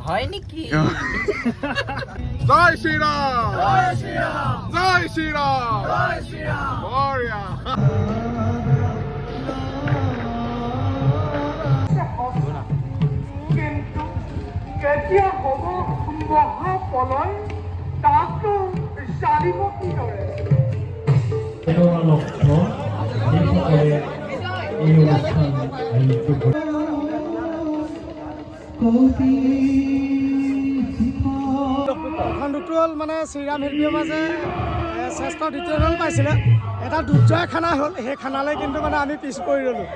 হয় নেকি? জয় শ্ৰীৰাম, জয় শ্ৰীৰাম, জয় শ্ৰীৰাম, জয় শ্ৰীৰাম। বঢ়িয়া। কিন্তু কেতিয়া হ'ব মহাপলয় তাকো জানিব কিদৰে? লক্ষ্য যিসকলে এই অনুষ্ঠান আয়োজিত কৰে সন্তুটো হ'ল মানে শ্ৰীৰাম শিল্পীৰ মাজে শ্ৰেষ্ঠ দ্বিতীয় দল পাইছিলে। এটা দুৰ্জয় খানা হ'ল, সেই খানালৈ কিন্তু মানে আমি পিছ পৰি ৰ'লোঁ।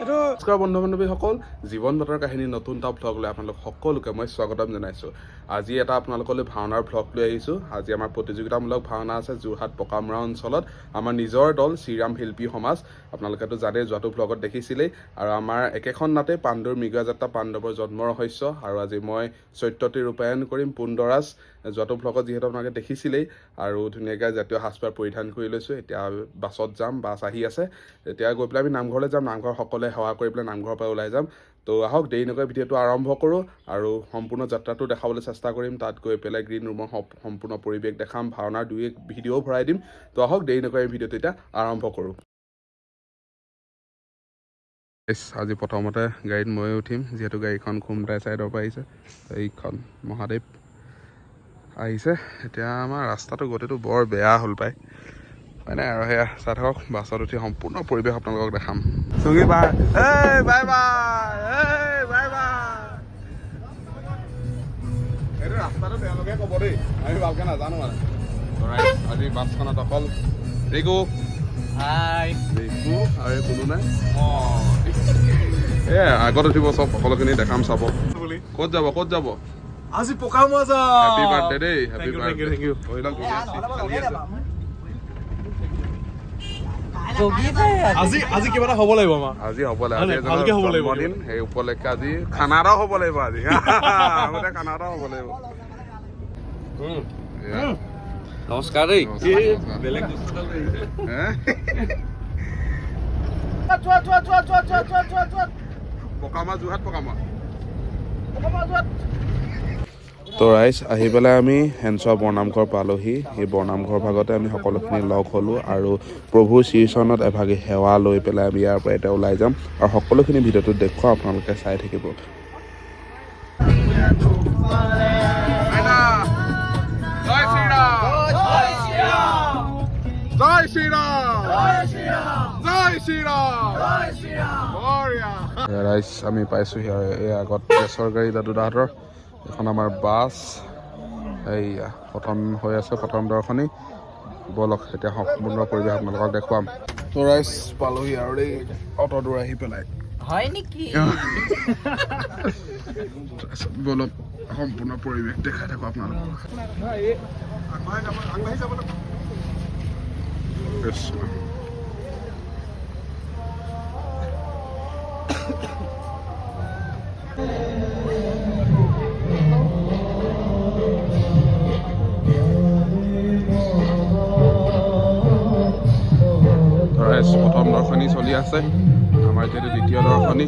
এইটো নমস্কাৰ বন্ধু বান্ধৱীসকল, জীৱন বাতৰ কাহিনী নতুন এটা ভ্লগ লৈ আপোনালোক সকলোকে মই স্বাগতম জনাইছোঁ। আজি এটা আপোনালোকলৈ ভাওনাৰ ভ্লগ লৈ আহিছোঁ। আজি আমাৰ প্ৰতিযোগিতামূলক ভাওনা আছে যোৰহাট পকামৰা অঞ্চলত। আমাৰ নিজৰ দল শ্ৰীৰাম শিল্পী সমাজ, আপোনালোকেতো জানেই, যোৱাটো ভ্লগত দেখিছিলেই। আৰু আমাৰ একেখন নাটে পাণ্ডুৰ মৃগয়া যাত্ৰা, পাণ্ডৱৰ জন্ম ৰহস্য। আৰু আজি মই চৰিত্ৰটি ৰূপায়ণ কৰিম পুণ্ডৰাজ। যোৱাটো ভ্লগত যিহেতু আপোনালোকে দেখিছিলেই, আৰু ধুনীয়াকৈ জাতীয় সাজপাৰ পৰিধান কৰি লৈছোঁ। এতিয়া বাছত যাম, বাছ আহি আছে। এতিয়া গৈ পেলাই আমি নামঘৰলৈ যাম, নামঘৰ সকলোৱে সেৱা কৰি পেলাই নামঘৰৰ পৰা ওলাই যাম। তো আহক, দেৰি নকৰি ভিডিঅ'টো আৰম্ভ কৰোঁ আৰু সম্পূৰ্ণ যাত্ৰাটো দেখাবলৈ চেষ্টা কৰিম। তাত গৈ পেলাই গ্ৰীণ ৰুমৰ সম্পূৰ্ণ পৰিৱেশ দেখাম, ভাওনাৰ দুই এক ভিডিঅ'ও ভৰাই দিম। তো আহক, দেৰি নকৰি ভিডিঅ'টো এতিয়া আৰম্ভ কৰোঁ। আজি প্ৰথমতে গাড়ীত ময়ে উঠিম, যিহেতু গাড়ীখন খুমটাই ছাইডৰ পৰা আহিছে। এইখন মহাদেৱ আহিছে। এতিয়া আমাৰ ৰাস্তাটো গোটেইটো বৰ বেয়া হ'ল পায়, হয় নাই আৰু সেয়া চাই থাকক। বাছত উঠি সম্পূৰ্ণ পৰিৱেশ আপোনালোকক দেখাম। চুঙি বাই, এই বাই বাই, এই বাই বাই। এইটো ৰাস্তাটো তেওঁলোকে ক'ব দেই, আমি ভালকৈ নাজানো মানে। আজি বাছখনত অকল ৰিকু, হাই, ৰিকু আৰু কোনো নাই। আগত উঠিব, চব সকলোখিনি দেখাম, চাব। ক'ত যাব, ক'ত যাব? আজি পকামৰা যাম। হেপী বাৰ্থডে দেই, হেপী বাৰ্থডে। আজি কিবা এটা হ'ব লাগিব আমাৰ। আজি হ'ব লাগিব, জন্মদিন সেই উপলক্ষে আজি খানা এটাও হ'ব লাগিব। আজি আগতে খানা এটাও হ'ব লাগিব। নমস্কাৰ দেই। পকামা, যোৰহাট পকামা। তো ৰাইজ, আহি পেলাই আমি হেনচোৱা বৰনামঘৰ পালোহি। সেই বৰনামঘৰ ভাগতে আমি সকলোখিনি লগ হ'লোঁ আৰু প্ৰভুৰ শ্ৰীচৰণত এভাগি সেৱা লৈ পেলাই আমি ইয়াৰ পৰা এতিয়া ওলাই যাম আৰু সকলোখিনি ভিডিঅ'টোত দেখুৱাম, আপোনালোকে চাই থাকিব। জয় শ্ৰীৰাম, জয় শ্ৰীৰাম, জয় শ্ৰীৰাম, জয় শ্ৰীৰাম, জয় শ্ৰীৰাম। বঢ়িয়া। ৰাইজ, আমি পাইছোঁহি আৰু এই আগত গেছৰ গাড়ী দাদুদাহঁতৰ, এখন আমাৰ বাছ। এইয়া প্ৰথম হৈ আছে, প্ৰথম দৰ্শনী। বলক এতিয়া সম্পূৰ্ণ পৰিৱেশ আপোনালোকক দেখুৱাম। তো ৰাইজ, পালোহি আৰু দেই অটো দূৰ আহি পেলাই। হয় নেকি? বলক সম্পূৰ্ণ পৰিৱেশ দেখাই থাকোঁ আপোনালোকক। কৃষ্ণ। প্ৰথম দৰ্শনী চলি আছে, আমাৰ যিহেতু দ্বিতীয় দৰ্শনী।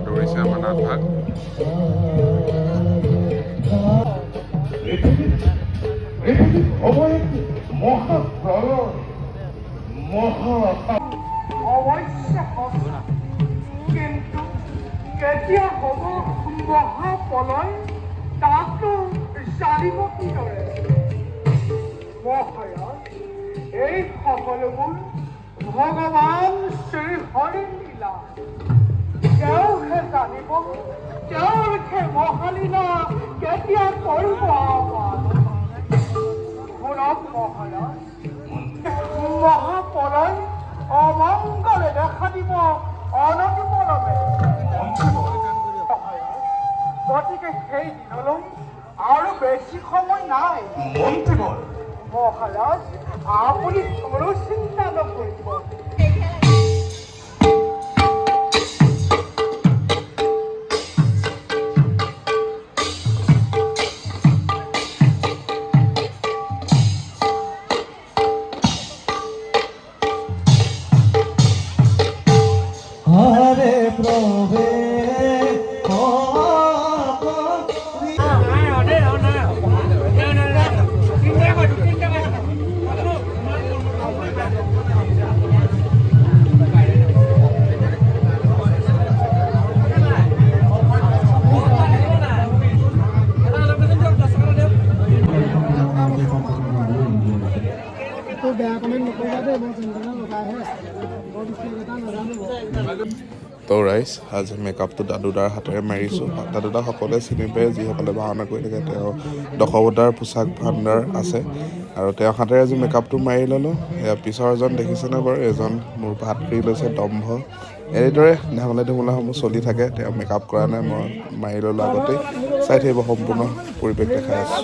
দৌৰিছে আমাৰ নাটভাগ। কিন্তু কেতিয়া হ'ব মহাপলয় তাকো জানিব কিদৰে? মহাৰাজ, এই সকলোবোৰ ভগৱান শ্ৰীহৰিৰ লীলা। তেওঁহে জানিব, তেওঁলোকে মহালীলা কেতিয়া কৰিব আমাৰ। শুনক মহাৰাজ, মহাপলয় অমংগলে দেখা দিব অনতিপলমে। গতিকে সেই দিনলৈ আৰু বেছি সময় নাই। মহাৰাজ, আপুনি কোনো চিন্তা নকৰিব। তো ৰাইজ আজি মেকআপটো দাদুদাৰ হাতেৰে মাৰিছোঁ। দাদুদা সকলোৱে চিনি পায়, যিসকলে ভাওনা কৰি থাকে। তেওঁ দশৱতাৰ পোচাক ভাণ্ডাৰ আছে আৰু তেওঁ হাতেৰে আজি মেকআপটো মাৰি ল'লোঁ। এয়া পিছৰ এজন দেখিছেনে বাৰু, এজন মোৰ ভাতৃ লৈছে দম্ভ। এনেদৰে ধেমালি ধুমুলাসমূহ চলি থাকে। তেওঁ মেকআপ কৰা নাই, মই মাৰি ল'লোঁ আগতেই। চাই থাকিব, সম্পূৰ্ণ পৰিৱেশ দেখাই আছোঁ।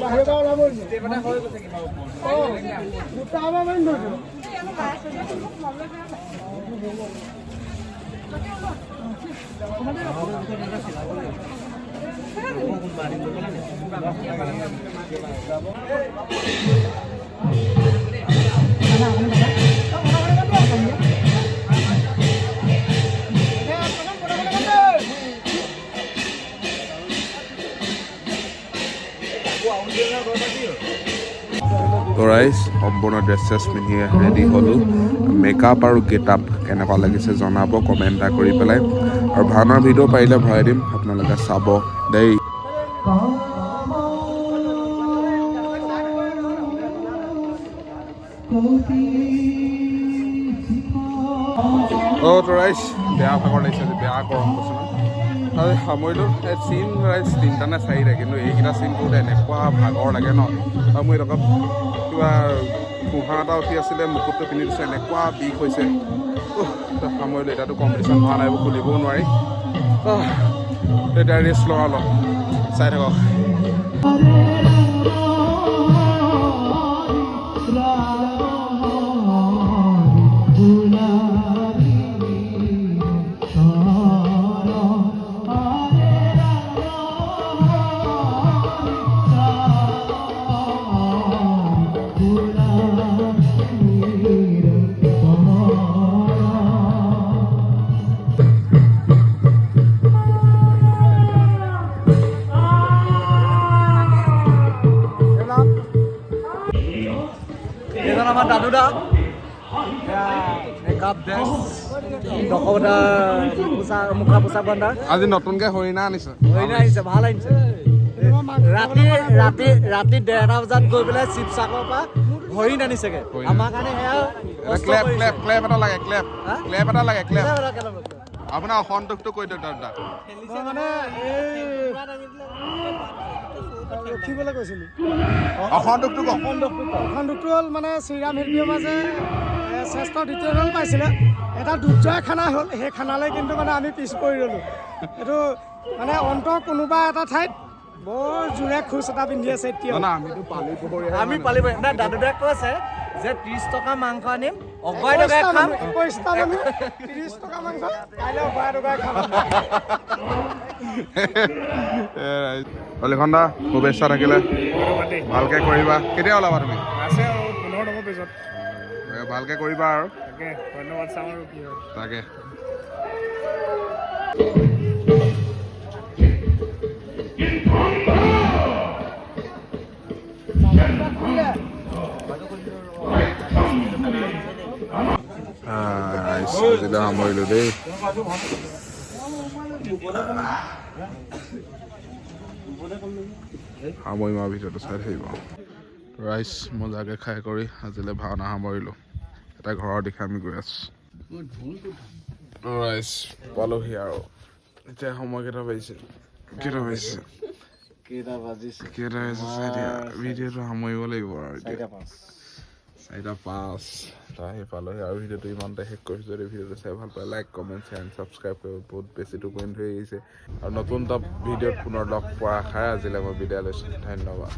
তো ৰাইজ সম্পূৰ্ণ ড্ৰেছ চেছ পিন্ধি ৰেডি হ'লোঁ। মেকআপ আৰু গেটআপ কেনেকুৱা লাগিছে জনাব কমেণ্ট এটা কৰি পেলাই, আৰু ভাওনাৰ ভিডিঅ' পাৰিলে ভৰাই দিম, আপোনালোকে চাব দেই। তো ৰাইজ বেয়া ভাগৰ লাগিছে, বেয়া গৰম কৈছোঁ ন। আৰু সামৰিলোঁ চিন ৰাইজ 3টা নে 4টা, কিন্তু এইকেইটা চিন কৰোঁতে এনেকুৱা ভাগৰ লাগে ন। আৰু মোৰ লগত কিবা কুঁহা এটা উঠি আছিলে, মুকুটটো পিন্ধি দিছোঁ, এনেকুৱা বিষ হৈছে। সামৰিলোঁ, এতিয়াতো কম্পিটিশ্যন হোৱা নাই, এইবোৰ খুলিবও নোৱাৰি। এতিয়া ৰেষ্ট লওঁ অলপ, চাই থাকক। এজন আমাৰ দাদুদা, মেকআপ ড্ৰেছ দশৱতাৰ পোচাক, মুখা পোচাক ভাণ্ডাৰ। আজি নতুনকৈ হৰিণা আনিছে, হৰিণা আহিছে, ভাল আহিছে। ৰাতি 1:30 বজাত গৈ পেলাই শিৱসাগৰৰ পৰা হৰিণ আনিছেগে আমাৰ কাৰণে। ক্লেপ ক্লেপ ক্লেপ এটা লাগে, ক্লেপ ক্লেপ এটা লাগে, ক্লেপ। আপোনাৰ অসন্তোষটো কৈ দিয়ক দাদা। মানে ৰখিবলৈ কৈছিলোঁ। অসন্তোষটো কওক। অসন্তোষটো হ'ল মানে শ্ৰীৰাম শিল্পীয়ে মাজে শ্ৰেষ্ঠ দ্বিতীয় ৰ'ল পাইছিলে। এটা দুৰ্জয় খানা হ'ল, সেই খানালৈ কিন্তু মানে আমি পিছ পৰি ৰ'লোঁ। এইটো মানে অন্তৰ কোনোবা এটা ঠাইত বৰ জোৰে খোজ এটা পিন্ধি আছে এতিয়া। আমি পালি নাই, দাদুদাই কৈছে যে 30 টকা মাংস আনিম, অগয় টকাই খাম। 21টা মানুহ 30 টকা মাংস, কাইলৈ অগয় টকাই খাম। অলিখন্দা শুভেচ্ছা থাকিলে, ভালকৈ কৰিবা। কেতিয়া ওলাবা তুমি? আছে আৰু 15 টকা পিছত। ভালকৈ কৰিবা আৰু ধন্যবাদ চাম আৰু কি হয় তাকে। সামৰিলোঁ দেই। সামৰি মাৰ ভিতৰতো চাই থাকিব। ৰাইচ মজাকৈ খাই কৰি আজিলৈ ভাওনা সামৰিলোঁ। এটা ঘৰৰ দিশে আমি গৈ আছোঁ। ৰাইচ পালোহি আৰু এতিয়া সময় কেইটা বাজিছে ভিডিঅ'টো সামৰিব লাগিব আৰু 4:05 আহি পালোহি আৰু ভিডিঅ'টো ইমানতে শেষ কৰিছোঁ। যদি ভিডিঅ'টো চাই ভাল পায় like comment share and subscribe কৰিব। বহুত বেছি টোপনি ধৰি আহিছে আৰু নতুন এটা ভিডিঅ'ত পুনৰ লগ পোৱাৰ আশাৰে আজিলৈ মই বিদায় লৈছোঁ। ধন্যবাদ।